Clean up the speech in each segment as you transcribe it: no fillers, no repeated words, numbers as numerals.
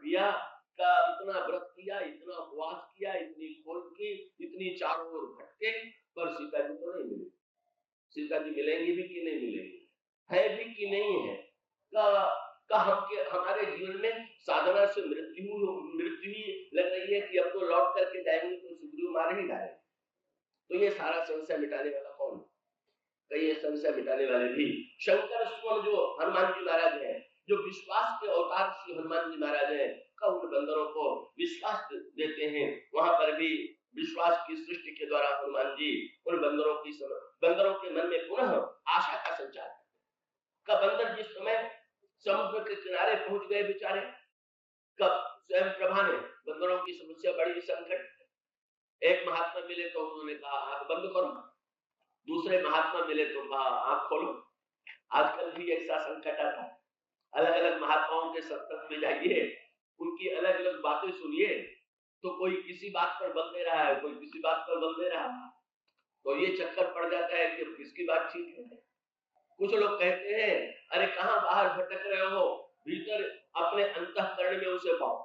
किया, का इतना व्रत किया, इतना उपवास किया, इतनी खोज की, इतनी चारों ओर भटके, पर सीता जी तो नहीं मिली। सीता जी मिलेंगी भी कि नहीं मिलेंगी, है भी कि नहीं है, का हमारे जीवन में साधना से मृत्यु ही लग रही है कि अब तो लौट करके जाएंगे तो सुग्रीव मार ही डालेंगे। तो ये सारा संशय मिटाने वाला कौन? कई ये संशय मिटाने वाले भी शंकर सुमन जो हनुमान जी महाराज हैं, जो विश्वास के अवतार श्री हनुमान जी महाराज हैं, का उन बंदरों को विश्वास देते हैं। वहां पर भी विश्वास की सृष्टि के द्वारा हनुमान जी उन बंदरों के मन में पुनः आशा का संचार। का बंदर जिस समय समुद्र के किनारे पहुंच गए बेचारे, कब स्वयं प्रभा ने बंदरों की समस्या बड़ी संकट, एक महात्मा मिले तो उन्होंने कहा आंख बंद करो, दूसरे महात्मा मिले तो कहा आंख खोलो। आजकल भी ऐसा संकट आता है, अलग अलग महात्माओं के सत्संग में जाइए, उनकी अलग अलग बातें सुनिए, तो कोई किसी बात पर बल दे रहा है, कोई किसी बात पर बल दे रहा है, तो ये चक्कर पड़ जाता है कि किसकी बात ठीक है। कुछ लोग कहते हैं अरे कहां बाहर भटक रहे हो, भीतर अपने अंतःकरण में उसे पाओ।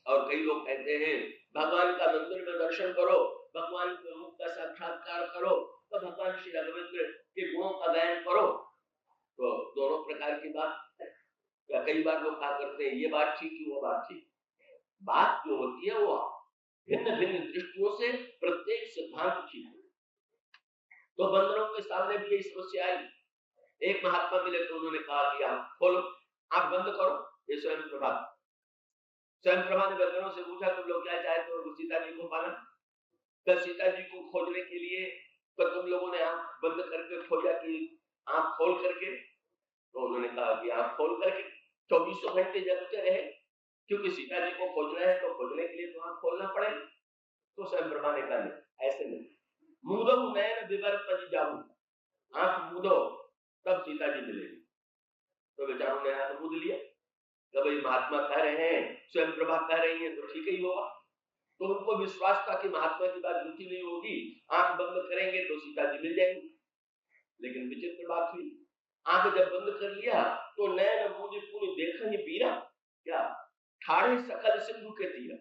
और कई लोग कहते हैं भगवान का मंदिर में दर्शन करो, भगवान के रूप का साक्षात्कार करो, तो भगवान श्री राघवेंद्र के गुणों का गायन करो। तो दोनों प्रकार की बात है। या कई बार लोग कहा करते हैं ये बात ठीक है वो बात ठीक। बात जो होती है वो भिन्न भिन्न दृष्टियों से प्रत्येक सिद्धांत ठीक है। तो बंदरों के सामने भी यही समस्या आई। एक महात्मा मिले तो उन्होंने कहा कि आंख खोलो, आंख बंद करो। ये स्वयं प्रभा ने बंदरों से पूछा तुम लोग क्या चाहते हो, सीता जी को पाना? तो सीता जी को खोजने के लिए तो तुम लोगों ने आंख बंद करके खोजा कि आंख खोल करके? तो उन्होंने कहा कि आंख खोल करके 24 घंटे जगते रहे, क्योंकि सीता जी को खोजना है तो खोजने के लिए तो आंख खोलना पड़ेगा। तो स्वयं प्रभा ने कहा ऐसे नहीं, मूदो नयन विवर पज जाऊं, आंख मूदो तब सीता जी मिलेगी। तो बेचारों ने आंख मूद लिया। कभी महात्मा कह रहे हैं, स्वयं प्रभा कह रही है तो ठीक ही होगा। तो उनको विश्वास था कि महात्मा की बात झूठी नहीं होगी, आंख बंद करेंगे तो सीता जी मिल जाएंगी। लेकिन विचित्र बात हुई, आंख जब बंद कर लिया तो नैन मूंद पूरी देखा ही पीरा, क्या ठाड़े सकल सिंधु के तीरा।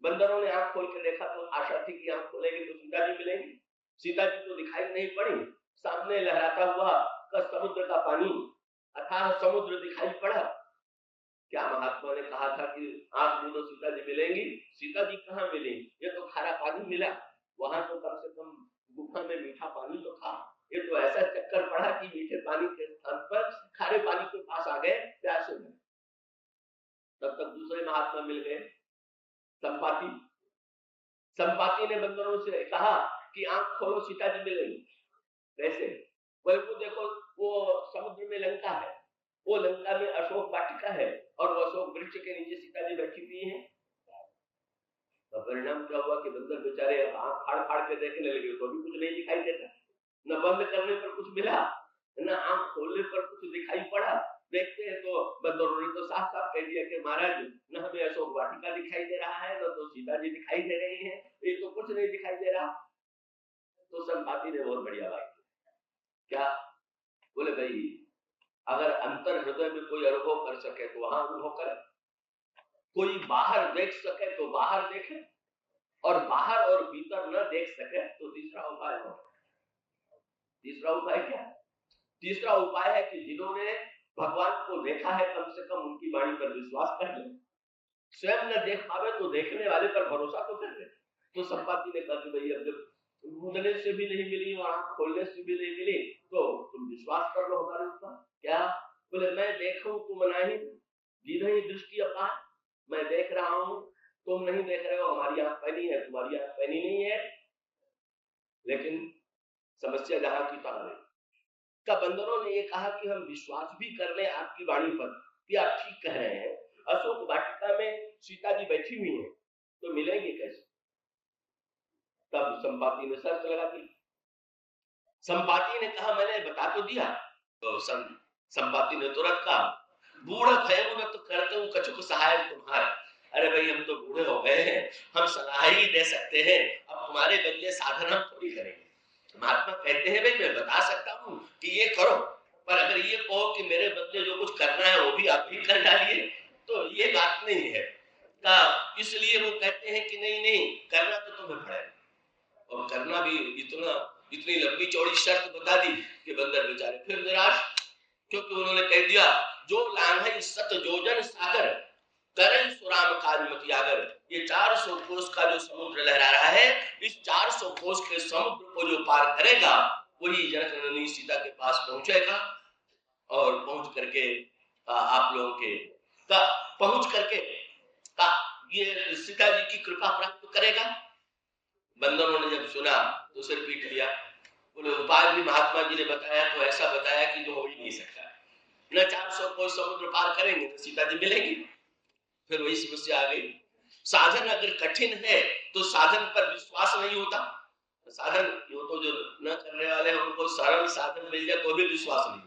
बंदरों ने आंख खोल के देखा तो आशा थी कि आंख खोलेंगे तो सीता जी मिलेंगी। सीता जी तो दिखाई नहीं पड़ी, सामने लहराता हुआ समुद्र का पानी, अथाह समुद्र दिखाई पड़ा। क्या महात्मा ने कहा था कि आंख मूंदो सीता जी मिलेंगी? सीता जी कहाँ मिली? ये तो खारा पानी मिला, वहां तो कम से कम गुफा में मीठा पानी तो था। ये तो ऐसा चक्कर पड़ा कि मीठे पानी के स्थान पर खारे पानी के पास आ गए, प्यासे में। तब तक दूसरे महात्मा मिल गए, संपाति ने बंदरों से कहा कि आंख खोलो सीता जी मिलेंगी। कैसे? वो देखो, वो समुद्र में लंका है, वो लंका में अशोक वाटिका है, और वो अशोक वृक्ष के नीचे सीता जी बैठी हुई है। तो परिणाम क्या हुआ कि बंदर बेचारे आंख फाड़ फाड़ के देखने लगे तो भी कुछ नहीं दिखाई देता, न बंद करने पर कुछ मिला, न आंख खोलने पर कुछ दिखाई पड़ा। देखते हैं तो बंदरों ने तो साफ साफ कह दिया कि महाराज न हमें अशोक वाटिका दिखाई दे रहा है, न तो सीता जी दिखाई दे रही है, ये तो कुछ नहीं दिखाई दे रहा। तो संपाति ने बहुत बढ़िया बात क्या बोले, भाई अगर अंतर हृदय में कोई अनुभव कर सके तो वहां अनुभव करे, कोई बाहर देख सके तो बाहर देखे, और बाहर और भीतर न देख सके तो तीसरा उपाय हो। तीसरा उपाय क्या? तीसरा उपाय है कि जिन्होंने भगवान को देखा है कम से कम उनकी वाणी पर विश्वास कर ले। स्वयं न देख पावे तो देखने वाले पर भरोसा तो कर ले। तो संपाति ने कहा कि भाई अब जब मूंदने से भी नहीं मिली और आंख खोलने से भी नहीं मिली तो तुम विश्वास कर लो हमारे ऊपर। क्या? बोले मैं देखूं तुम नहीं, जिन्हें दृष्टि अपार, मैं देख रहा हूं तुम नहीं देख रहे हो, हमारी आंख पहनी है तुम्हारी आंख पहनी नहीं है। लेकिन समस्या जहां की तहां नहीं। तब बंदरों ने ये कहा कि हम विश्वास भी कर ले आपकी वाणी पर कि आप ठीक कह रहे हैं, अशोक वाटिका में सीता जी बैठी हुई हैं तो मिलेंगे कैसे? तब संपाति ने शर्त लगा दी। संपाति ने कहा मैंने बता तो दिया। तो संपाति ने तुरंत कहा बूढ़ा भयंग तो करते हूँ कछु सहाय तुम्हारा। अरे भाई हम तो बूढ़े हो गए हैं, हम सलाह ही दे सकते हैं, अब तुम्हारे बदले साधन हम थोड़ी करेंगे। महात्मा कहते हैं भाई मैं बता सकता हूँ कि ये करो, पर अगर ये कहो कि मेरे बदले जो कुछ करना है वो भी आप भी कर डालिए तो ये बात नहीं है। इसलिए वो कहते हैं कि नहीं नहीं करना तो तुम्हें पड़ेगा, और करना भी इतनी लंबी चौड़ी शर्त बता दी कि बंदर बेचारे फिर निराश, क्योंकि उन्होंने कह दिया जो लांघई सत जोजन सागर करई सुराम काज मतियागर। ये 400 कोस का जो समुद्र लहरा रहा है, इस 400 कोस के समुद्र को जो पार करेगा वही जनक सीता के पास पहुंचेगा, और पहुंच करके आप लोगों के पहुंच करके ये सीता जी की कृपा प्राप्त करेगा। बंदरों ने जब सुना तो सिर पीट लिया, बोले उपाय भी महात्मा जी ने बताया तो ऐसा बताया कि जो हो ही नहीं सकता, न 400 कोस समुद्र पार करेंगे तो सीता जी मिलेंगी। फिर वही समस्या आ गई, साधन अगर कठिन है तो साधन पर विश्वास नहीं होता। साधन यो तो जो न करने वाले हैं उनको सरल साधन मिल जाए तो भी विश्वास नहीं।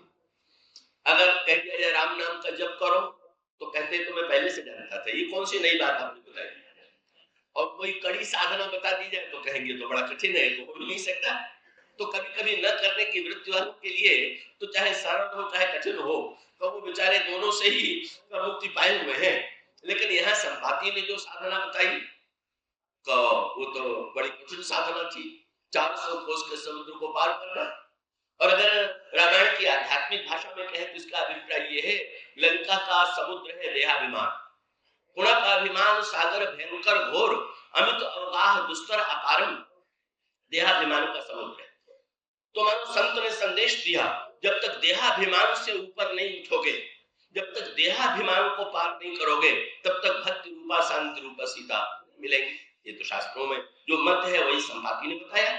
अगर कह दिया जाए राम नाम का जप करो तो कहते तो मैं पहले से जानता था, ये कौन सी नई बात आपने बताई। और कोई कड़ी साधना बता दी जाए तो कहेंगे तो बड़ा कठिन है, तो हो नहीं सकता। तो कभी कभी न करने की वृत्ति वालों के लिए तो चाहे सरल हो चाहे कठिन हो, तो वो बेचारे दोनों से ही मुक्ति पाए हुए हैं। लेकिन यहाँ संपाति ने जो साधना बताई वो तो बड़ी कठिन साधना थी, 400 कोस के समुद्र को पार करना। और अगर रामायण की आध्यात्मिक भाषा में कहें तो इसका अभिप्राय ये है, लंका का समुद्र है देहाभिमान, पुनः का अभिमान सागर भयंकर घोर, अमित अवगाह दुस्तर अपारम, देहाभिमान का समुद्र है। तो मानो संत ने संदेश दिया, जब तक देहाभिमान से ऊपर नहीं उठोगे, जब तक देहाभिमान को पार नहीं करोगे, तब तक भक्ति रूपा शांति रूपा सीता मिलेंगी। ये तो शास्त्रों में जो मत है वही संपाति ने बताया।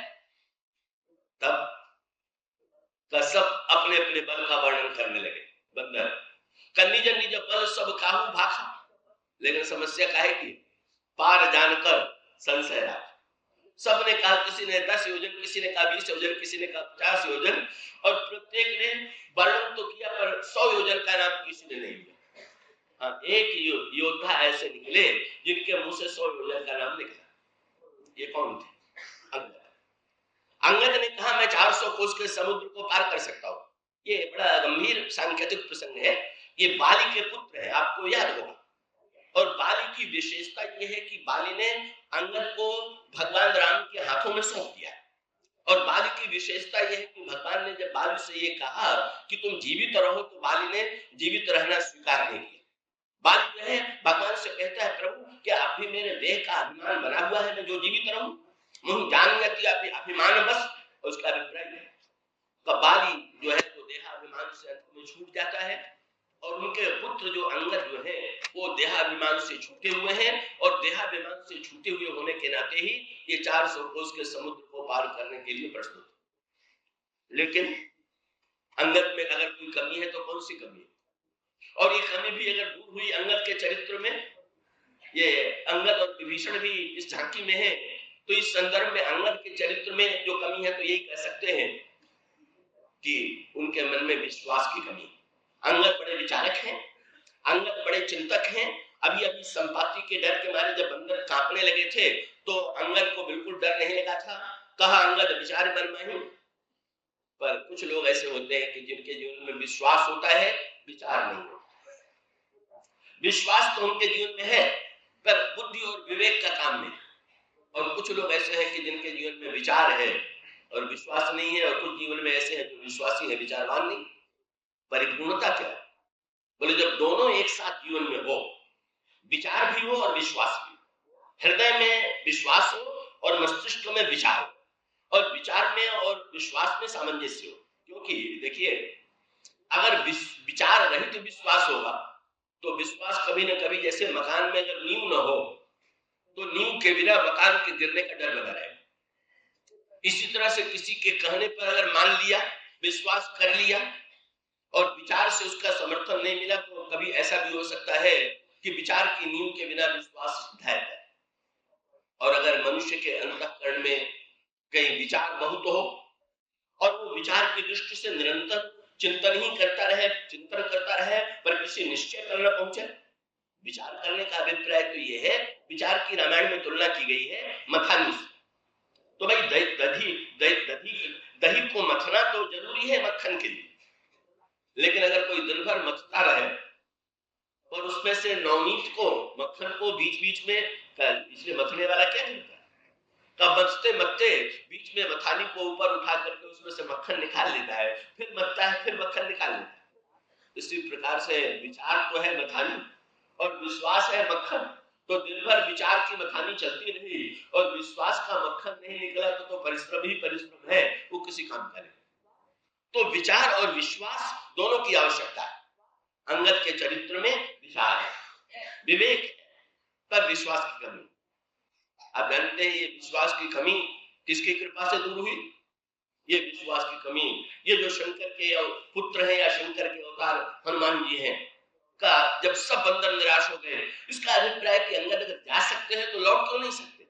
तब सब अपने अपने बल का वर्णन करने लगे। बंदर कन्निज निज बल सब काहू भाखा, लेकिन समस्या क्या है कि पार जानकर संशय रहा। सबने कहा, किसी ने 10 योजन, किसी ने कहा 20 योजन, किसी ने कहा 50 योजन, और प्रत्येक ने वर्णन तो किया पर 100 योजन का नाम किसी ने नहीं लिया। हाँ, एक योद्धा ऐसे निकले जिनके मुंह से 100 योजन का नाम निकला। ये कौन थे? अंगद। अंगद ने कहा मैं 400 कोस के समुद्र को पार कर सकता हूँ। ये बड़ा गंभीर सांकेतिक प्रसंग है। ये बाली के पुत्र है, आपको याद होगा। और बाली की विशेषता ये है कि बाली ने अंगद को भगवान राम के हाथों में सौंप दिया। और बाली की विशेषता यह है कि भगवान ने जब बाली से ये कहा कि तुम जीवित रहो, तो बाली ने जीवित रहना स्वीकार नहीं किया। बाली जो है भगवान से कहता है, प्रभु क्या आप भी मेरे देह का अभिमान बना हुआ है, मैं जो जीवित रहूं? मुझे जान जाती अभिमान बस। उसका अभिप्राय है बाली जो है वो देहाभिमान से अंत में छूट जाता है, और उनके पुत्र जो अंगद जो है वो देहाभिमान से छूटे हुए हैं, और देहाभिमान से छूटे हुए होने के नाते ही ये 400 कोस के समुद्र को पार करने के लिए प्रस्तुत। लेकिन अंगद में अगर कोई कमी है तो कौन सी कमी है? और ये कमी भी अगर दूर हुई अंगद के चरित्र में, ये अंगद और विभीषण भी इस झांकी में है, तो इस संदर्भ में अंगद के चरित्र में जो कमी है तो यही कह सकते हैं कि उनके मन में विश्वास की कमी। अंगद बड़े विचारक हैं, अंगद बड़े चिंतक हैं। अभी अभी संपाति के डर के मारे जब बंदर कांपने लगे थे तो अंगद को बिल्कुल डर नहीं लगा था। कहा अंगद विचार मन में हूं। पर कुछ लोग ऐसे होते हैं कि जिनके जीवन में विश्वास होता है, विचार नहीं होता। विश्वास तो उनके जीवन में है पर बुद्धि और विवेक का काम नहीं। और कुछ लोग ऐसे हैं कि जिनके जीवन में विचार है और विश्वास नहीं है, और कुछ जीवन में ऐसे हैं जो विश्वासी है विचारवान नहीं। परिपूर्णता क्या है? बोले जब दोनों एक साथ जीवन में हो, विचार भी हो और विश्वास भी, हृदय में विश्वास हो और मस्तिष्क में विचार हो, और विचार में और विश्वास में सामंजस्य हो। क्योंकि देखिए अगर विचार रहित विश्वास होगा तो विश्वास कभी न कभी, जैसे मकान में अगर नींव न हो तो नींव के बिना मकान के गिरने का डर बना रहेगा। इसी तरह से किसी के कहने पर अगर मान लिया, विश्वास कर लिया और विचार से उसका समर्थन नहीं मिला, तो कभी ऐसा भी हो सकता है कि विचार की नींव के बिना विश्वास ढह जाए। और अगर मनुष्य के अंतःकरण में कहीं विचार बहुत हो और वो विचार की दृष्टि से निरंतर चिंतन ही करता रहे, चिंतन करता रहे, पर किसी निश्चय पर न पहुंचे। विचार करने का अभिप्राय तो ये है, विचार की रामायण में तुलना की गई है मथानी से। तो भाई दही को मथना तो जरूरी है मक्खन के लिए, लेकिन अगर कोई दिन भर मथता रहे और उसमें से नवनीत को, मक्खन को बीच बीच में, इसलिए मथने वाला क्या करता है, तब मथते मथते बीच में मथानी को ऊपर उठा करके उसमें से मक्खन निकाल लेता है, फिर मथता है, फिर मक्खन निकाल लेता है। इसी प्रकार से विचार तो है मथानी और विश्वास है मक्खन। तो दिन भर विचार की मथानी चलती रही और विश्वास का मक्खन नहीं निकला तो परिश्रम ही परिश्रम है, वो किसी काम का नहीं। तो विचार और विश्वास दोनों की आवश्यकता है। अंगद के चरित्र में विचार है, विवेक है, पर विश्वास की कमी। आप जानते हैं ये विश्वास की कमी किसकी कृपा से दूर हुई? ये विश्वास की कमी, ये जो शंकर के पुत्र हैं या शंकर के अवतार हनुमान जी हैं का जब सब बंधन निराश हो गए, इसका अभिप्राय कि अंगद अगर जा सकते हैं तो लौट क्यों नहीं सकते?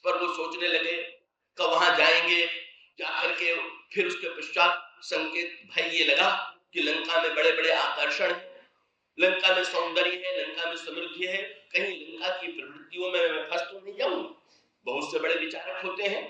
पर वो सोचने लगे कि वहां जाएंगे, जाकर के फिर उसके पश्चात संकेत भाई ये लगा कि लंका में बड़े बड़े आकर्षण है, लंका में सौंदर्य है, लंका में समृद्धि है, कहीं लंका की प्रवृत्तियों में मैं फंस तो नहीं जाऊंगा। बहुत से बड़े विचारक होते हैं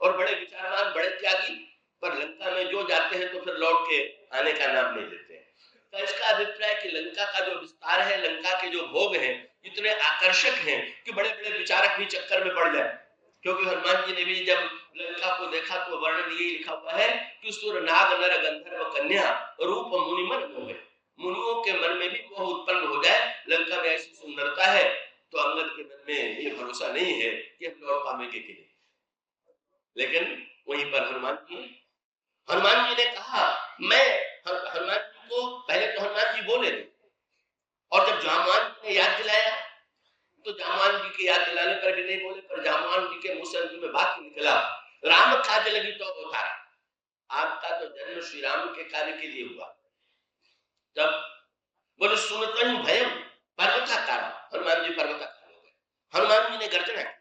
और बड़े विचारवान, बड़े त्यागी, पर लंका में जो जाते हैं तो फिर लौट के आने का नाम नहीं लेते हैं। तो इसका अभिप्राय कि लंका का जो विस्तार है, लंका के जो भोग हैं इतने आकर्षक हैं कि बड़े बड़े विचारक भी चक्कर में पड़ जाए। क्योंकि हनुमान जी ने भी जब लंका को देखा तो वर्णन यही लिखा हुआ है कि सुर नाग नर गंधर्व कन्या रूप मुनिमन मोहे, मुनियों के मन में भी वो उत्पन्न हो जाए, लंका में ऐसी सुंदरता है। तो अंगद के मन में ये भरोसा नहीं है कि हम लौट पाएंगे कि नहीं। लेकिन वहीं पर हनुमान जी ने कहा, मैं हनुमान जी को पहले तो हनुमान जी बोले थे, और जब जामवान जी ने याद दिलाया तो जामवान जी के याद दिलाने पर भी नहीं बोले, पर जामवान जी के मुंह से अंत में बात निकला, राम काज लगी तो अवतार, आपका तो जन्म श्री राम के कार्य के लिए हुआ। जब बोले सुनत ही भयम पर्वताकार, हनुमान जी पर्वताकार हो गए। हनुमान जी ने गर्जना की,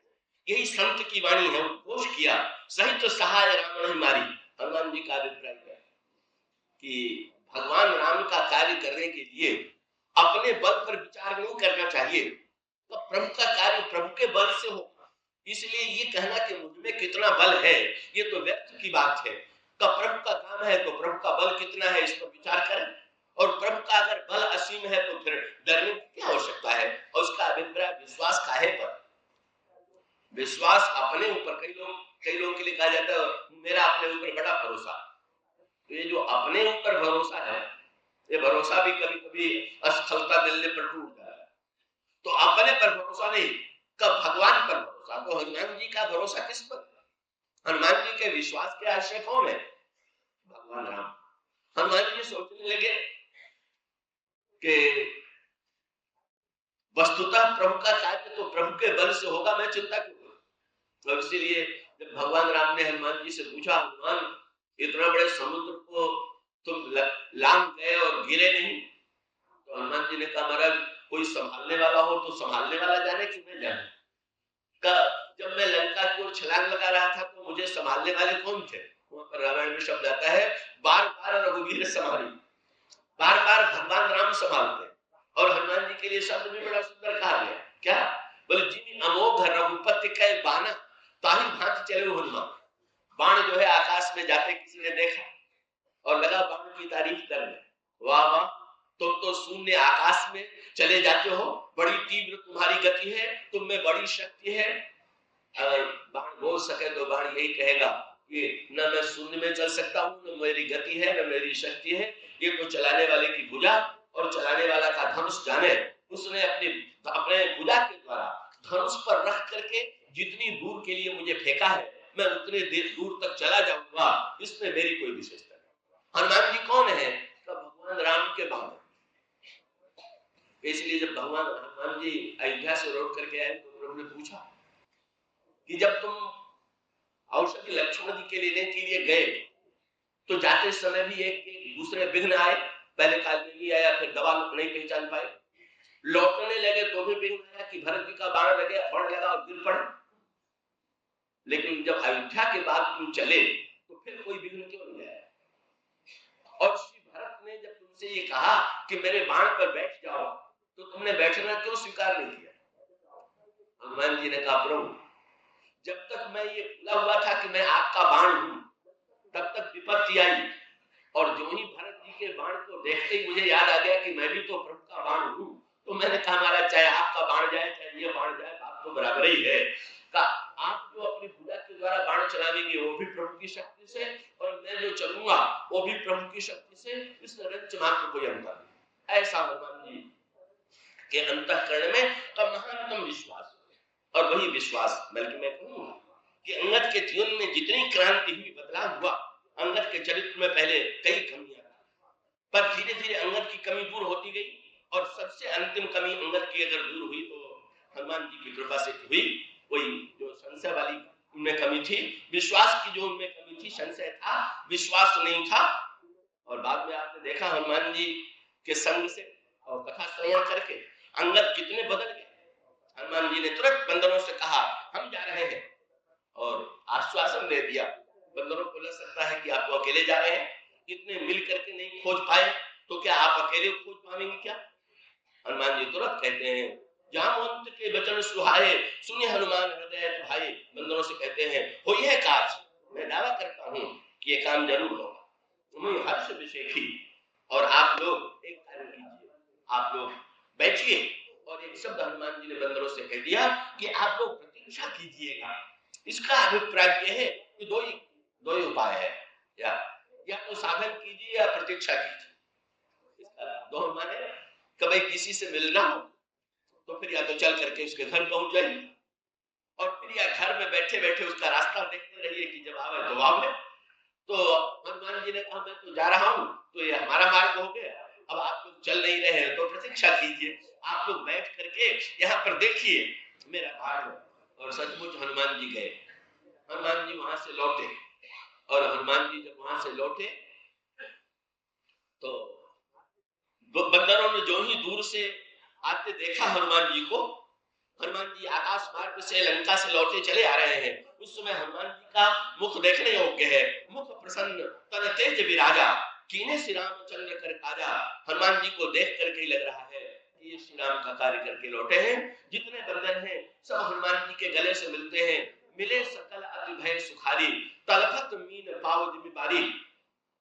यही संत की वाणी है, घोष किया, सही तो सहाय राम हमारी। हनुमान जी का अभिप्राय है कि भगवान राम का कार्य करने के लिए अपने बल पर विचार नहीं करना चाहिए, तो प्रभु का कार्य प्रभु के बल से हो। इसलिए ये कहना कि मुझ में कितना बल है ये तो व्यर्थ की बात है। तो प्रभु का काम है तो प्रभु का बल कितना है इस पर विचार करें, और प्रभु का अगर बल असीम है तो फिर डरने की क्या आवश्यकता है। और उसका अभिप्राय विश्वास काहे पर, विश्वास अपने ऊपर। कई लोगों के लिए कहा जाता है मेरा अपने ऊपर बड़ा भरोसा। तो ये जो अपने ऊपर भरोसा है, ये भरोसा भी कभी कभी असफलता मिलने पर टूट जाता है। तो अपने पर भरोसा नहीं, कब भगवान पर भरोसा। तो हनुमान जी का भरोसा किस पर? हनुमान जी के विश्वास के आश्रय कौन है? भगवान राम। हनुमान जी सोचने लगे कि वस्तुतः प्रभु का कार्य तो प्रभु के बल से होगा, मैं चिंता क्यों करूं। तो इसीलिए जब भगवान राम ने हनुमान जी से पूछा, हनुमान इतना बड़े समुद्र को तुम लांग गए और गिरे नहीं, तो हनुमान जी ने कहा महाराज कोई संभालने वाला हो तो संभालने वाला जाने कि मैं जाने। जब मैं लंका की ओर छलांग लगा रहा था तो मुझे संभालने वाले कौन थे? वहां पर रामायण में शब्द आता है, बार बार रघुवीर संभाली, बार बार भगवान राम संभालते। और हनुमान जी के लिए शब्द भी बड़ा सुंदर कहा गया, क्या बोले, जिन अमोघ रघुपति के बाना ताही भांति चले हनुमान। बाण जो है आकाश में जाते किसी ने देखा और लगा बाण की तारीफ करने, वाह वाह तुम तो शून्य आकाश में चले जाते हो, बड़ी तीव्र तुम्हारी गति है, तुम में बड़ी शक्ति है। अगर बाण बोल सके तो बाण यही कहेगा कि न मैं शून्य में चल सकता हूँ, न मेरी गति है, न मेरी शक्ति है, ये तो चलाने वाले की भुजा और चलाने वाला का धनुष जाने। उसने अपने भुजा के द्वारा धनुष पर रख करके जितनी दूर के लिए मुझे फेंका है मैं उतने दूर तक चला जाऊंगा, इसमें मेरी कोई विशेषता नहीं। हनुमान जी कौन है? तो भगवान राम के बाण। इसलिए जब भगवान हनुमान जी अयोध्या से लौट करके आए तो प्रभु ने पूछा कि जब तुम औषधि लक्ष्मण जी के लेने के लिए गए तो जाते समय भी एक दूसरे विघ्न आए, पहले काल में भी आया, फिर दवा नहीं पहचान पाए, लौटने लगे तो भी विघ्न आया कि भरत जी का बाण लगा और गिर पड़े। लेकिन जब अयोध्या के बाद तुम चले तो फिर कोई विघ्न क्यों नहीं आया? और श्री भरत ने जब तुमसे ये कहा कि मेरे बाण पर बैठ जाओ तो तुमने बैठना क्यों स्वीकार नहीं किया? हनुमान जी ने कहा प्रभु जब तक मैं ये भूला हुआ था कि मैं आपका बाण हूं तब तक विपत्ति आई, और जो ही भरत जी के बाण को देखते ही मुझे याद आ गया कि मैं भी तो प्रभु का बाण हूं, तो मैंने कहा महाराज चाहे आपका बाण जाए चाहे ये बाण जाए बात तो बराबर ही है। आप जो अपनी पूजा के द्वारा बाण चलावेंगे वो भी प्रभु की शक्ति से, और मैं जो चलूंगा वो भी प्रभु की शक्ति से, इस रंच मात्र कोई अंतर नहीं। ऐसा हनुमान जी के अंतःकरण में का महानतम विश्वास, और वही विश्वास बल्कि मैं कहूंगा कि अंगद के जीवन में जितनी क्रांति हुई, बदलाव हुआ, अंगद के चरित्र में पहले कई कमियां पर धीरे धीरे अंगद की कमी दूर होती गई, और सबसे अंतिम कमी अंगद की अगर दूर हुई तो हनुमान जी की कृपा से हुई। वही जो संशय वाली उनमें कमी थी, विश्वास की जो उनमें कमी थी, संशय था, विश्वास नहीं था। और बाद में आपने देखा हनुमान जी के संग से और कथा श्रवण करके अंगद कितने बदल गए। हनुमान जी ने तुरंत बंदरों से कहा हम जा रहे हैं, और आश्वासन दे दिया। बंदरों को लग सकता है कि आप तो अकेले जा रहे हैं, इतने मिल करके नहीं खोज पाए तो क्या आप अकेले खोज पाएंगे क्या? हनुमान जी तुरंत कहते हैं जामवंत के वचन सुहाए सुने हनुमान हृदय भाई। बंदरों से कहते हैं हो यह काज, मैं दावा करता हूं कि ये काम जरूर होगा, तुम्हें हर्ष विशेषी। और आप लोग एक कार्य कीजिए, आप लोग बैठिए, और एक शब्द हनुमान जी ने बंदरों से कह दिया कि आप लोग प्रतीक्षा कीजिएगा। इसका अभिप्राय यह है कि दो ही उपाय है, या तो साधन कीजिए या प्रतीक्षा कीजिए। इसका दो माने कभी किसी से मिलना हो तो फिर या तो चल करके उसके घर पहुंच जाइए, और फिर या घर में बैठे बैठे उसका रास्ता देखते रहिए कि जब आवे तो आवे। तो हनुमान जी ने कहा मैं तो जा रहा हूं, तो ये हमारा मार्ग हो गया, अब आप लोग चल नहीं रहे हैं तो प्रतीक्षा कीजिए, आप लोग बैठ करके यहाँ पर देखिए मेरा मार्ग। और सचमुच हनुमान जी गए, हनुमान जी वहां से लौटे, और हनुमान जी जब वहां से लौटे तो बंदरों ने जो ही दूर से आते देखा हनुमान जी को, हनुमान जी आकाश मार्ग से लंका से लौटे चले आ रहे हैं। उस समय हनुमान जी का मुख देखने योग्य है, मुख प्रसन्न तन तेज विराजा कीने श्री रामचंद्र कर काजा। हनुमान जी को देख करके ही लग रहा है कि ये श्री राम का कार्य करके लौटे हैं। जितने बंदर हैं सब हनुमान जी के गले से मिलते हैं, मिले सकल अति भय सुखारी तलफत मीन पाव जिम्मेदारी।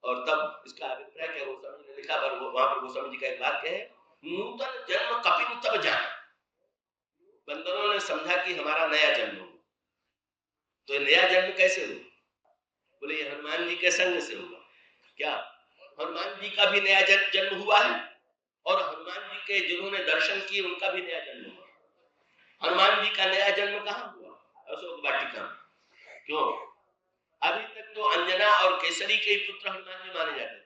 और तब इसका अभिप्राय क्या गोस्वामी ने लिखा, वहां पर गोस्वामी जी का एक वाक्य है नूतन जन्म कपिन तब जान। बंदरों ने समझा कि हमारा नया जन्म होगा, तो ये नया जन्म कैसे होगा? बोले ये हनुमान जी के संग से होगा। क्या हनुमान जी का भी नया जन्म हुआ है, और हनुमान जी के जिन्होंने दर्शन किए उनका भी नया जन्म हुआ। हनुमान जी का नया जन्म कहाँ हुआ? अशोक वाटिका में। क्यों? अभी तक तो अंजना और केसरी के ही पुत्र हनुमान जी माने जाते थे,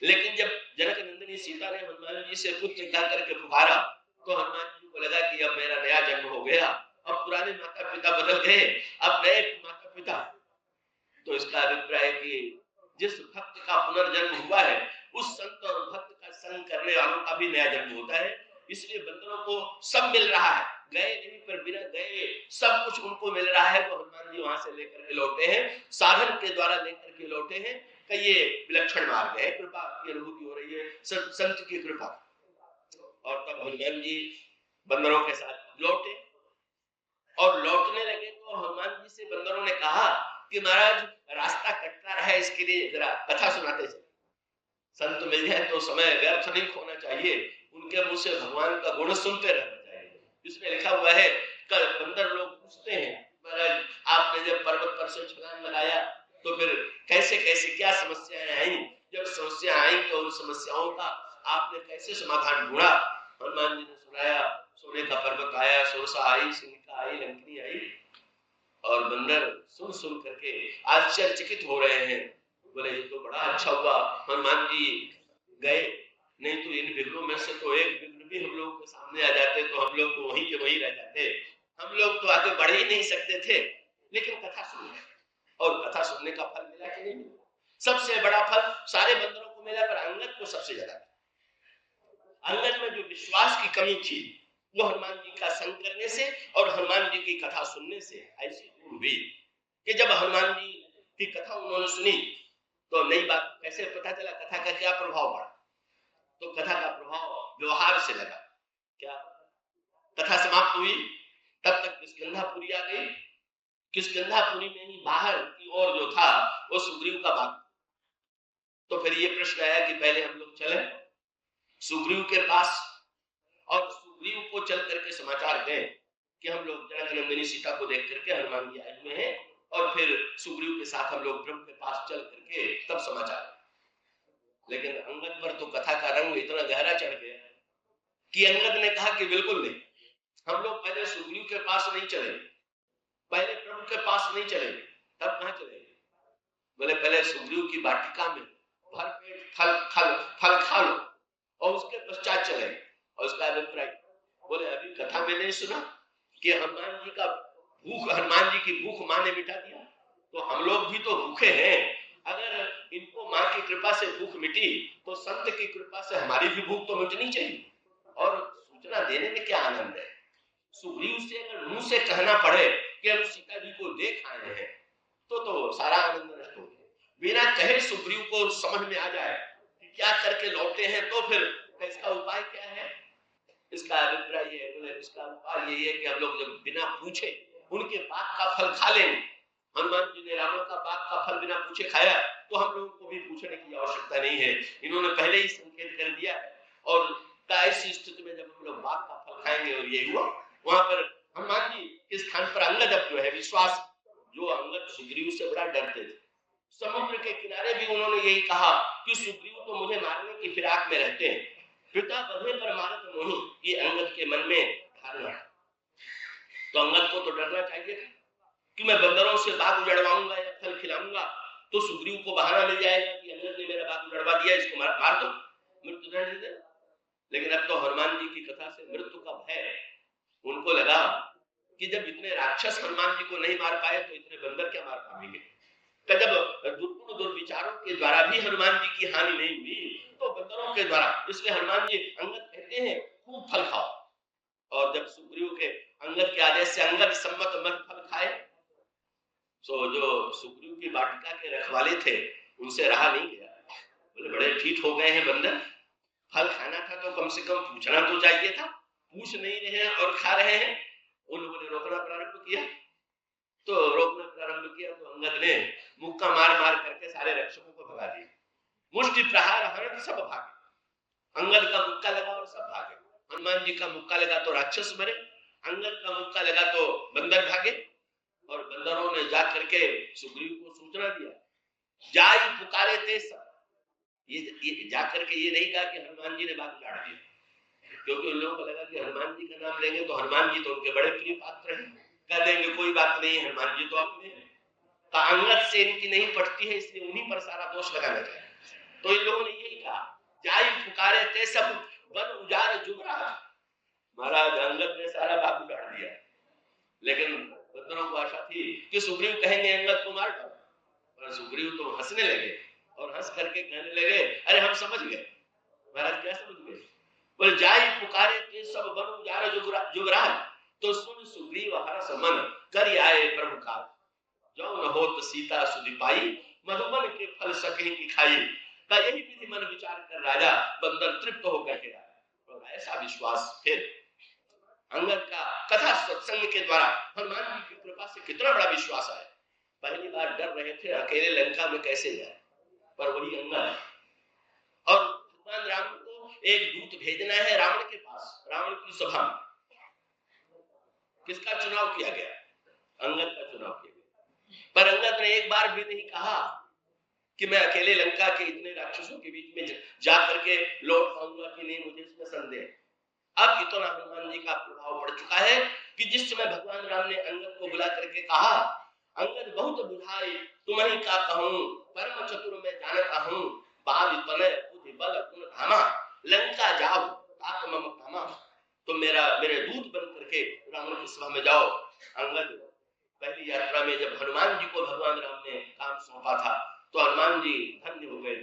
लेकिन जब जनक नंदिनी सीता ने हनुमान जी से पुत्र कह करके पुकारा तो हनुमान जी को लगा कि अब मेरा नया जन्म हो गया, अब पुराने माता पिता बदल गए, अब नए माता पिता। तो इसका अभिप्राय है कि जिस भक्त का पुनर्जन्म हुआ है उस संत और भक्त का संग करने वालों का भी नया जन्म होता है। इसलिए बंदरों को सब मिल रहा है, गए नहीं पर बिना गए सब कुछ उनको मिल रहा है। तो हनुमान जी वहां से लेकर के लौटे हैं, साधन के द्वारा लेकर के लौटे हैं कि ये विलक्षण मार्ग है, कृपा की अनुभूति हो रही है, संत की कृपा। और तब हनुमान जी बंदरों के साथ लौटे, और लौटने लगे तो हनुमान जी से बंदरों ने कहा कि महाराज रास्ता कटता रहा है, इसके लिए जरा कथा सुनाते चले। संत मिल जाए तो समय व्यर्थ नहीं खोना चाहिए, उनके मुंह से भगवान का गुण सुनते रहना चाहिए। इसमें लिखा हुआ है कल बंदर लोग पूछते हैं महाराज आपने जब पर्वत पर से छलांग लगाया तो फिर कैसे कैसे क्या समस्याएं आई, जब समस्या आई तो उन समस्याओं का आपने कैसे समाधान ढूंढा? हनुमान जी ने सुनाया, सोने का पर्वत आया, सोरसा आई, सिंहिका आई, लंकनी आई। और बंदर सुन सुन करके आश्चर्यचकित हो रहे हैं, बोले ये तो बड़ा अच्छा हुआ हनुमान जी गए, नहीं तो इन विघ्नों में से तो एक विघ्न भी हम लोग के सामने आ जाते तो हम लोग तो वहीं के वहीं रह जाते, हम लोग तो आगे बढ़ ही नहीं सकते थे। लेकिन कथा सुनी, और कथा सुनने का फल मिला कि नहीं मिला? सबसे बड़ा फल सारे बंदरों को मिला, पर अंगद को सबसे ज्यादा। अंगद में जो विश्वास की कमी थी वो हनुमान जी का संग करने से और हनुमान जी की कथा सुनने से ऐसी दूर हुई कि जब हनुमान जी की कथा उन्होंने सुनी तो नई बात कैसे पता चला, कथा का क्या प्रभाव पड़ा? तो कथा का प्रभाव व्यवहार से लगा। क्या कथा समाप्त हुई तब तक किष्किंधापुरी आ गई। किष्किंधापुरी में ही बाहर की ओर जो था वो सुग्रीव का बाग। तो फिर ये प्रश्न आया कि पहले हम लोग चले सुग्रीव के पास और सुग्रीव को चल करके समाचार दें कि हम लोग जनकनंदिनी सीता को देख करके हनुमान जी आए हुए हैं, और फिर सुग्रीव के साथ हम लोग ब्रह्म के पास चल करके तब समाचार। लेकिन अंगद पर तो कथा का रंग इतना गहरा चढ़ गया कि अंगद ने कहा कि बिल्कुल नहीं, हम लोग पहले सुग्रीव के पास नहीं चले, पहले प्रभु के पास नहीं चले, तब कहां चलेंगे? बोले पहले सुग्रीव की वाटिका में भर पेट फल खा लो और उसके पश्चात चले। और उसका अभिप्राय, बोले अभी कथा में नहीं सुना कि हनुमान जी की भूख मां ने मिटा दिया, तो हम लोग भी तो भूखे हैं। अगर इनको मां की कृपा से भूख मिटी तो संत की कृपा से हमारी भी भूख तो मिटनी चाहिए। और सूचना देने में क्या आनंद है? सुग्रीव से अगर मुंह से कहना पड़े कि हम सीता जी को देख आए हैं तो सारा आनंद नष्ट हो गया। बिना कहे सुग्रीव को समझ में आ जाए कि क्या करके लौटे हैं, तो फिर इसका उपाय क्या है? इसका अभिप्राय ये है, बोले इसका उपाय यही है कि हम लोग जब बिना पूछे उनके बाग का फल खा लेंगे। हनुमान जी ने रावण का बाग का फल बिना पूछे खाया, तो हम लोगों को भी पूछने की आवश्यकता नहीं है, इन्होंने पहले ही संकेत कर दिया है। और ऐसी स्थिति में जब हम लोग बाग का फल खाएंगे, और ये हुआ, वहां पर हनुमान जी के स्थान पर अंगद अब जो है विश्वास, जो अंगद सुग्रीव से बड़ा डरते थे, समुद्र के किनारे भी उन्होंने यही कहा कि सुग्रीव तो मुझे मारने की फिराक में रहते हैं, पिता बंधे पर मारत मोहि, ये अंगद के मन में धारणा है। तो अंगद को तो डरना चाहिए था कि मैं बंदरों से बाग उजड़वाऊंगा या फल खिलाऊंगा तो सुग्रीव को बहाना मिल जाएगा कि अंगद ने मेरा बाग उजड़वा दिया, इसको मार दो, मृत्युदंड दे दे। लेकिन अब तो हनुमान जी की कथा से मृत्यु का भय उनको लगा कि जब इतने राक्षस हनुमान जी को नहीं मार पाए तो इतने बंदर क्या मार पाएंगे। जब दुर्गुण दुर्विचारों के द्वारा भी हनुमान जी की हानि नहीं हुई तो बंदरों के द्वारा, इसलिए हनुमान जी अंगद कहते हैं खूब फल खाओ। और जब सुग्रीव के अंगद के आदेश से अंगद सम्मत मन फल खाए, तो जो सुग्रीव की वाटिका के रखवाले थे उनसे रहा नहीं गया। बोले बड़े ठीक हो गए हैं बंदर, फल खाना था तो कम से कम पूछना तो चाहिए था, पूछ नहीं रहे हैं और खा रहे हैं। उन्होंने रोकना प्रारंभ किया, तो अंगद ने मुक्का मार मार करके सारे रक्षकों को भगा दिया। मुष्टि प्रहार हरण सब भागे, अंगद का मुक्का लगा और सब भागे। हनुमान जी का मुक्का लगा तो राक्षस मरे, अंगद का मुक्का लगा तो बंदर भागे। और बंदरों ने जा करके सुग्रीव को सूचना दिया, जाई पुकारे थे सब। ये जा करके ये नहीं कहा कि हनुमान जी ने बात उजाड़ दी, क्योंकि उन लोगों को लगा कि हनुमान जी का नाम लेंगे तो हनुमान जी तो उनके बड़े प्रिय पात्र हैं, कह देंगे कोई बात नहीं, हनुमान जी तो अपने हैं। तो अंगद से इनकी नहीं पड़ती है, इसलिए उन्हीं पर सारा दोष लगाना चाहिए। तो इन लोगों ने यही कहा, जाई पुकारे थे सब वन उजाड़ जुगरा। महाराज अंगद ने सारा बात उजाड़ दिया, लेकिन बंदरों को आशा थी कि सुग्रीव कहेंगे अंगद को मार डालो, पर सुग्रीव तो हंसने लगे और हंस करके कहने लगे, अरे हम समझ गए। महाराज क्या समझ गए? बोले जाई पुकारे थे सब वन उजाड़ जुगरा, तो सुन सुग्रीव हरस मन कर आए प्रभु काज। जो न होत सीता सुधि पाई, मधुबन के फल सके की खाई। का यही विधि मन विचार कर राजा, बंदर तृप्त होकर के राजा। और ऐसा विश्वास फिर अंगद का कथा सत्संग के द्वारा हनुमान जी की कृपा से कितना बड़ा विश्वास आया। पहली बार डर रहे थे अकेले लंका में कैसे जाए, पर वही अंगद। और भगवान राम को एक दूत भेजना है रावण के पास, रावण की सभा में। किसका चुनाव किया गया? अंगद का चुनाव किया गया। पर अंगद ने एक बार भी नहीं कहा कि मैं अकेले लंका के इतने राक्षसों के बीच में जा करके लौट पाऊंगा कि नहीं, मुझे इसमें संदेह। अब इतना हनुमान जी का प्रभाव बढ़ चुका है कि जिस समय भगवान राम ने अंगद को बुला करके कहा, अंगद बहुत बुझाई तुम्हें का कहूं, परम चतुर में जानता हूं, बाल तनय बुद्धि बल गुण धामा, लंका जाओ तात मम कामा। तो मेरे दूत बन करके रावण की सभा में जाओ। अंगद पहली यात्रा में जब हनुमान जी को भगवान राम ने काम सौंपा था तो हनुमान जी धन्य हो गए,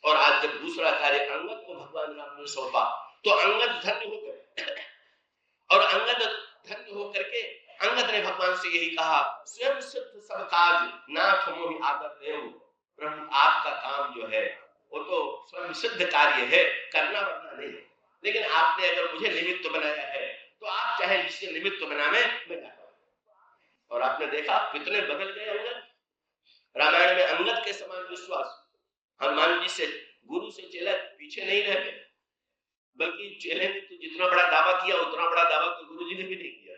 और आज जब दूसरा कार्य अंगद को भगवान राम ने सौंपा तो अंगद धन्य हो गए। और अंगद धन्य हो करके अंगद ने भगवान से यही कहा, स्वयं सिद्ध सब काज नाथ मोहि आदर देव। प्रभु आपका काम जो है वो तो स्वयं सिद्ध कार्य है, करना वरना नहीं, लेकिन आपने अगर मुझे निमित्त बनाया है तो आप चाहे जिससे निमित्त बनावे मैं जाता हूं। और आपने देखा कितने बदल गए अंगद। रामायण में अंगद के समान विश्वास, हनुमान जी से गुरु से चेला पीछे नहीं रह गए। बल्कि चेले ने तो जितना बड़ा दावा किया उतना बड़ा दावा तो गुरु जी ने भी नहीं किया।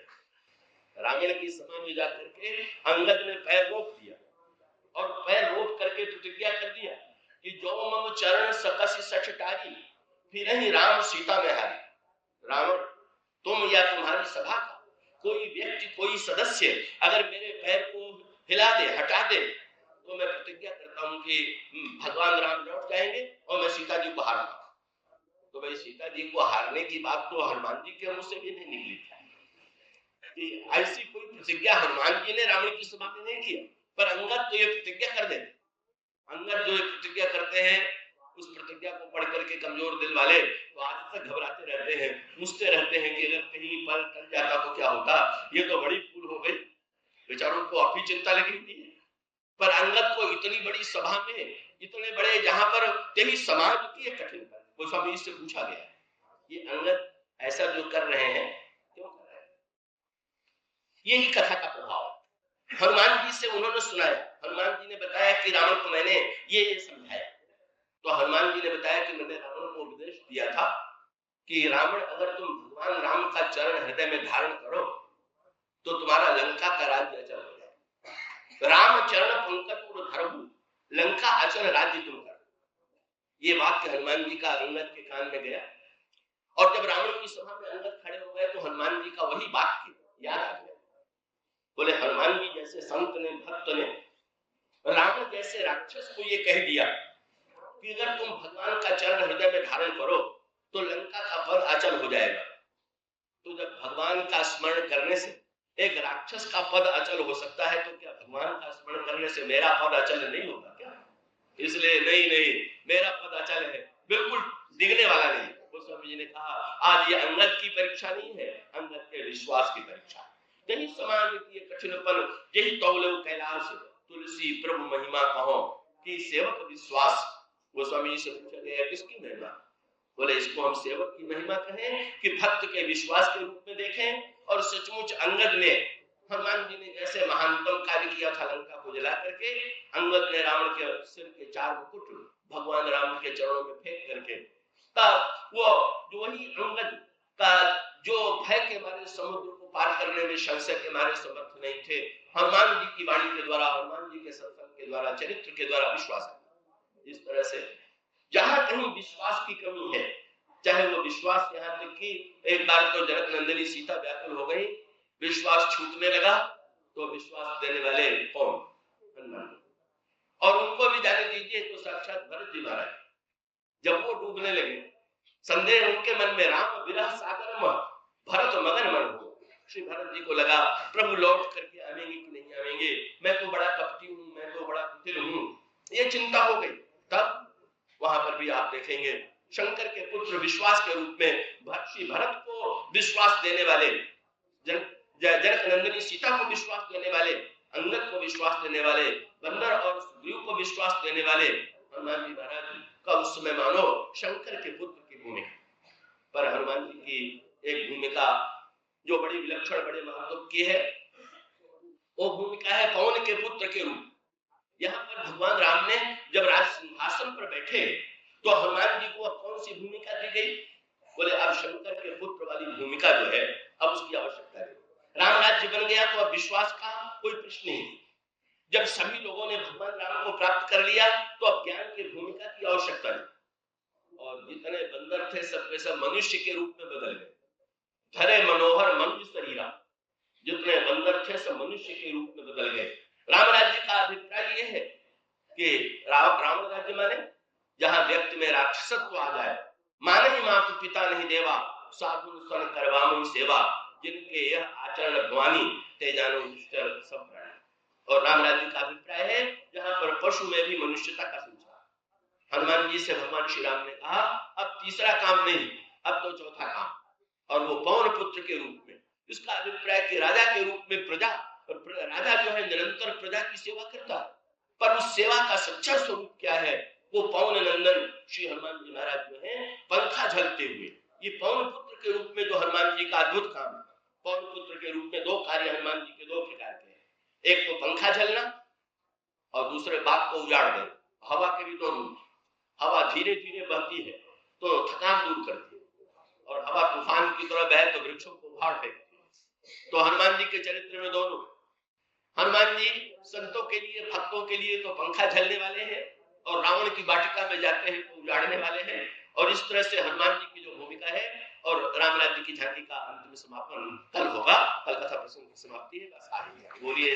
रावण की सभा में जाकर के अंगद ने पैर रोक दिया और पैर रोक करके प्रतिज्ञा कर दिया कि जो मम चरण सकस सचटारी फिर ही राम सीता में हारी। रावण, तुम या तुम्हारी सभा का कोई व्यक्ति, कोई सदस्य अगर मेरे पैर को हिला दे, हटा दे, तो मैं प्रतिज्ञा करता हूं कि भगवान राम लौट जाएंगे और मैं सीता जी को हारूंगा। तो भाई सीता जी को हारने की बात तो हनुमान जी के मुंह से भी नहीं निकली थी। ऐसी कोई प्रतिज्ञा हनुमान जी ने रावण की सभा में नहीं किया, पर अंगद तो ये प्रतिज्ञा कर देते। अंगद जो प्रतिज्ञा करते हैं, उस प्रतिज्ञा को पढ़ करके कमजोर दिल वाले तो आज तक घबराते रहते हैं, पूछते रहते हैं कि अगर कहीं पर टल जाता तो क्या होता। ये तो बड़ी भूल हो गई, बेचारों को अभी चिंता लगी हुई है। पर अंगद को इतनी बड़ी सभा में, इतने बड़े जहां पर तेरी समाज की कठिन है, गोस्वामी जी से पूछा गया ये अंगद ऐसा जो कर रहे हैं क्यों कर रहे हैं। यही कथा का प्रभाव हनुमान जी से उन्होंने सुनाया। हनुमान जी ने बताया कि रावण को मैंने ये समझाया, तो हनुमान जी ने बताया कि मैंने रावण को उपदेश दिया था कि रावण, अगर तुम भगवान राम का चरण हृदय में धारण करो तो तुम्हारा लंका का राज्य अचल हो जाए। राम चरण पंकज और धर्म, लंका अचल राज्य तुम करो। ये वाक्य हनुमान जी का अंगद के कान में गया, और जब रावण की सभा में अंगद खड़े हो गए तो हनुमान जी का वही वाक्य याद आ गया। बोले, हनुमान जी जैसे संत ने, भक्त ने रावण जैसे राक्षस को ये कह दिया कि अगर तुम भगवान का चरण हृदय में धारण करो तो लंका का पद अचल हो जाएगा। तो जब भगवान का स्मरण करने से एक राक्षस का पद अचल हो सकता है, तो क्या भगवान का स्मरण करने से मेरा पद अचल नहीं होगा क्या? इसलिए नहीं, मेरा पद अचल है, बिल्कुल डिगने वाला नहीं। गोस्वामी जी ने कहा, आज ये अंगद की परीक्षा नहीं है, अंगद के विश्वास की परीक्षा। यही समाज की कठिनपन, यही तौले कैलाश तुलसी प्रभु महिमा कहो कि सेवक विश्वास। गोस्वामी जी से पूछा गया किसकी महिमा? बोले, इसको हम सेवक की महिमा कहें कि भक्त के विश्वास के रूप में देखें। और सचमुच अंगद ने, हनुमान जी ने जैसे महानतम कार्य किया था लंका को जला करके, अंगद ने रावण के सिर के 4 मुकुट भगवान राम के चरणों में फेंक करके, तब वो जो वही अंगद का जो भय के मारे समुद्र को पार करने में संशय के मारे समर्थ नहीं थे, हनुमान जी की वाणी के द्वारा, हनुमान जी के सत्संग के द्वारा, चरित्र के द्वारा विश्वास है। इस तरह से जहां कहीं विश्वास की कमी है, चाहे वो विश्वास यहाँ तक कि एक बार तो जनक नंदिनी सीता व्याकुल हो गई, विश्वास छूटने लगा, तो विश्वास देने वाले कौन? हनुमान। और उनको भी जाने दीजिए तो साक्षात भरत जी महाराज, जब वो डूबने लगे, संदेह उनके मन में, राम विरह सागर में भरत मगन मन हो। श्री भरत जी को लगा प्रभु लौट करके आवेंगे कि नहीं आवेंगे, मैं तो बड़ा कपटी हूँ, मैं तो बड़ा कुटिल हूँ, ये चिंता हो गई। तब वहां पर भी आप देखेंगे शंकर के पुत्र विश्वास के रूप में श्री भरत को विश्वास देने वाले, जनक नंदिनी सीता को विश्वास देने वाले, अंगद को विश्वास देने वाले, बंदर और सुग्रीव को विश्वास देने वाले हनुमान जी महाराज का उस समय मानो शंकर के पुत्र की भूमिका। पर हनुमान जी की एक भूमिका जो बड़ी विलक्षण, बड़े महत्व की है, वो भूमिका है पवन के पुत्र के रूप। यहाँ पर भगवान राम ने जब राज सिंहासन पर बैठे तो हनुमान जी को अब कौन सी भूमिका दी गई? बोले, अब शंकर के पुत्र वाली भूमिका जो है, अब उसकी आवश्यकता है। राम राज्य बन गया तो अब विश्वास का कोई प्रश्न नहीं। जब सभी लोगों ने भगवान राम को प्राप्त कर लिया तो अब ज्ञान की भूमिका की आवश्यकता नहीं। और जितने बंदर थे सब के सब मनुष्य के रूप में बदल गए। धरे मनोहर मनुष्य शरीरा, जितने बंदर थे सब मनुष्य के रूप में बदल गए। राम राज्य का अभिप्राय यह है कि राम राज्य माने जहां व्यक्ति में राक्षसत्व आ जाए, माने ही मातु पिता नहीं देवा, साधु सन करवामि सेवा, जिनके यह आचरण भवानी ते जानो सब प्राणी। और राम राज्य का अभिप्राय है जहां पर पशु में भी मनुष्यता का संचार। हनुमान जी से भगवान श्री राम ने कहा, अब तीसरा काम नहीं, अब तो चौथा काम, और वो पवन पुत्र के रूप में। इसका अभिप्राय कि राजा के रूप में प्रजा, राजा जो है निरंतर प्रजा की सेवा करता है, पर उस सेवा का सच्चा स्वरूप क्या है? वो पवन नंदन श्री हनुमान जी महाराज जो है, पंखा झलते हुए, ये पवन पुत्र के रूप में जो हनुमान जी का अद्भुत काम है। पवन पुत्र के रूप में 2 कार्य हनुमान जी के 2 प्रकार के हैं, एक तो पंखा झलना और दूसरे बात को उजाड़ देना। हवा के भी 2 रूप, हवा धीरे धीरे बहती है तो थकान दूर करती है, और हवा तूफान की तरह बहे तो वृक्षों को उखाड़ फेंकती है। तो हनुमान जी के चरित्र में दोनों, हनुमान जी संतों के लिए, भक्तों के लिए तो पंखा झलने वाले हैं और रावण की वाटिका में जाते हैं तो उजाड़ने वाले हैं। और इस तरह से हनुमान जी की जो भूमिका है और राम राज्य की झांकी का अंतिम समापन कल होगा। कल कथा प्रसंग की समाप्ति है। बस आगे बोलिए।